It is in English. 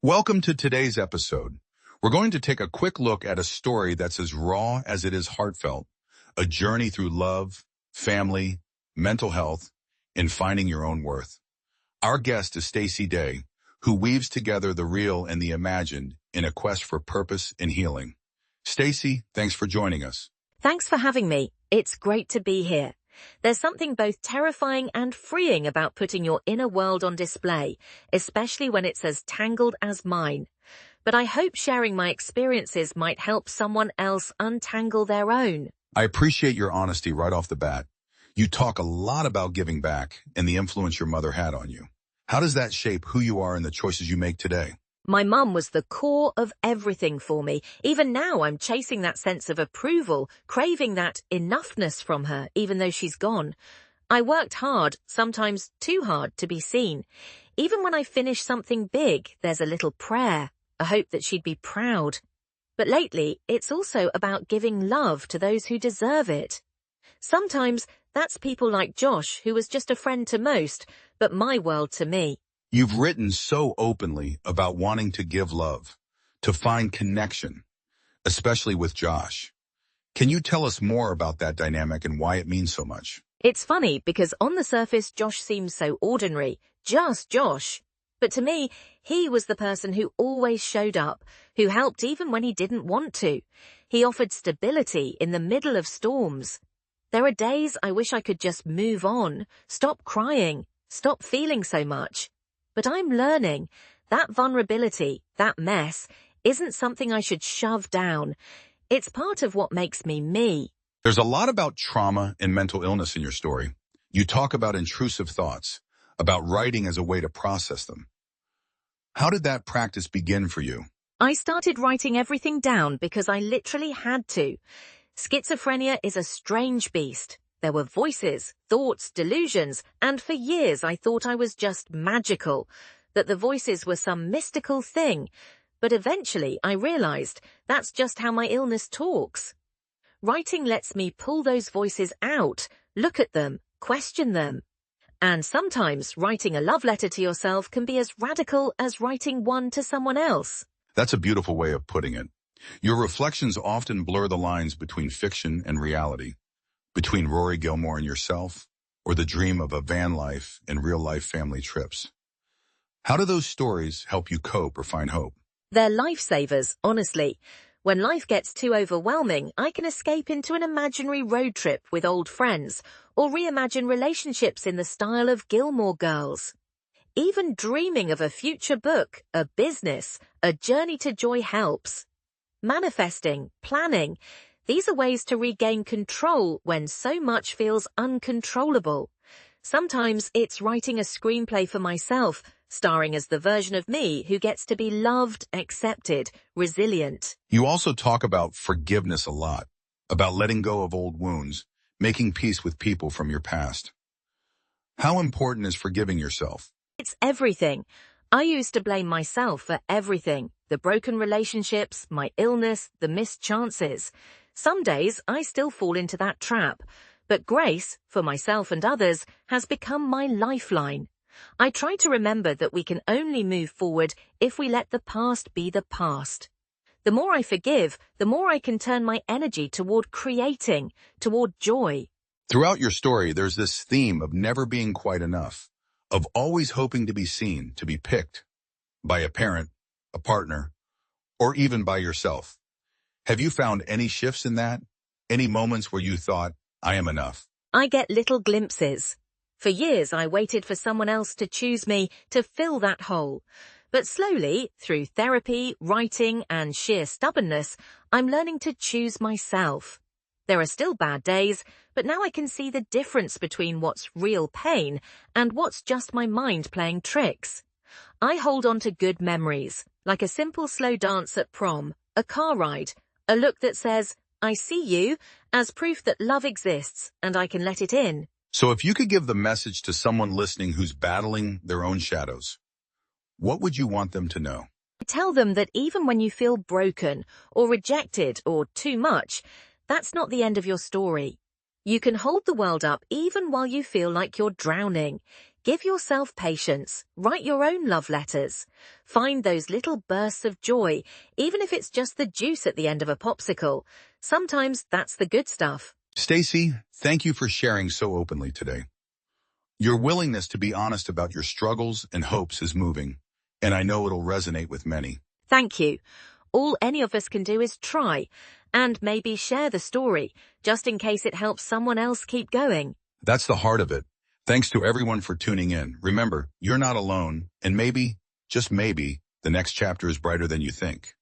Welcome to today's episode. We're going to take a quick look at a story that's as raw as it is heartfelt, a journey through love, family, mental health, and finding your own worth. Our guest is Stacy, who weaves together the real and the imagined in a quest for purpose and healing. Stacy, thanks for joining us. Thanks for having me. It's great to be here. There's something both terrifying and freeing about putting your inner world on display, especially when it's as tangled as mine. But I hope sharing my experiences might help someone else untangle their own. I appreciate your honesty right off the bat. You talk a lot about giving back and the influence your mother had on you. How does that shape who you are and the choices you make today? My mum was the core of everything for me. Even now I'm chasing that sense of approval, craving that enoughness from her, even though she's gone. I worked hard, sometimes too hard, to be seen. Even when I finish something big, there's a little prayer, a hope that she'd be proud. But lately, it's also about giving love to those who deserve it. Sometimes that's people like Josh, who was just a friend to most, but my world to me. You've written so openly about wanting to give love, to find connection, especially with Josh. Can you tell us more about that dynamic and why it means so much? It's funny because on the surface, Josh seems so ordinary, just Josh. But to me, he was the person who always showed up, who helped even when he didn't want to. He offered stability in the middle of storms. There are days I wish I could just move on, stop crying, stop feeling so much. But I'm learning that vulnerability, that mess, isn't something I should shove down. It's part of what makes me me. There's a lot about trauma and mental illness in your story. You talk about intrusive thoughts, about writing as a way to process them. How did that practice begin for you? I started writing everything down because I literally had to. Schizophrenia is a strange beast. There were voices, thoughts, delusions, and for years I thought I was just magical, that the voices were some mystical thing. But eventually I realized that's just how my illness talks. Writing lets me pull those voices out, look at them, question them. And sometimes writing a love letter to yourself can be as radical as writing one to someone else. That's a beautiful way of putting it. Your reflections often blur the lines between fiction and reality, between Rory Gilmore and yourself, or the dream of a van life and real-life family trips. How do those stories help you cope or find hope? They're lifesavers, honestly. When life gets too overwhelming, I can escape into an imaginary road trip with old friends, or reimagine relationships in the style of Gilmore Girls. Even dreaming of a future book, a business, a journey to joy helps. Manifesting, planning, these are ways to regain control when so much feels uncontrollable. Sometimes it's writing a screenplay for myself, starring as the version of me who gets to be loved, accepted, resilient. You also talk about forgiveness a lot, about letting go of old wounds, making peace with people from your past. How important is forgiving yourself? It's everything. I used to blame myself for everything, the broken relationships, my illness, the missed chances. Some days I still fall into that trap, but grace, for myself and others, has become my lifeline. I try to remember that we can only move forward if we let the past be the past. The more I forgive, the more I can turn my energy toward creating, toward joy. Throughout your story, there's this theme of never being quite enough, of always hoping to be seen, to be picked by a parent, a partner, or even by yourself. Have you found any shifts in that? Any moments where you thought, I am enough? I get little glimpses. For years I waited for someone else to choose me, to fill that hole. But slowly, through therapy, writing, and sheer stubbornness, I'm learning to choose myself. There are still bad days, but now I can see the difference between what's real pain and what's just my mind playing tricks. I hold on to good memories, like a simple slow dance at prom, a car ride, a look that says, I see you, as proof that love exists and I can let it in. So if you could give the message to someone listening who's battling their own shadows, what would you want them to know? Tell them that even when you feel broken or rejected or too much, that's not the end of your story. You can hold the world up even while you feel like you're drowning. Give yourself patience. Write your own love letters. Find those little bursts of joy, even if it's just the juice at the end of a popsicle. Sometimes that's the good stuff. Stacy, thank you for sharing so openly today. Your willingness to be honest about your struggles and hopes is moving, and I know it'll resonate with many. Thank you. All any of us can do is try, and maybe share the story, just in case it helps someone else keep going. That's the heart of it. Thanks to everyone for tuning in. Remember, you're not alone, and maybe, just maybe, the next chapter is brighter than you think.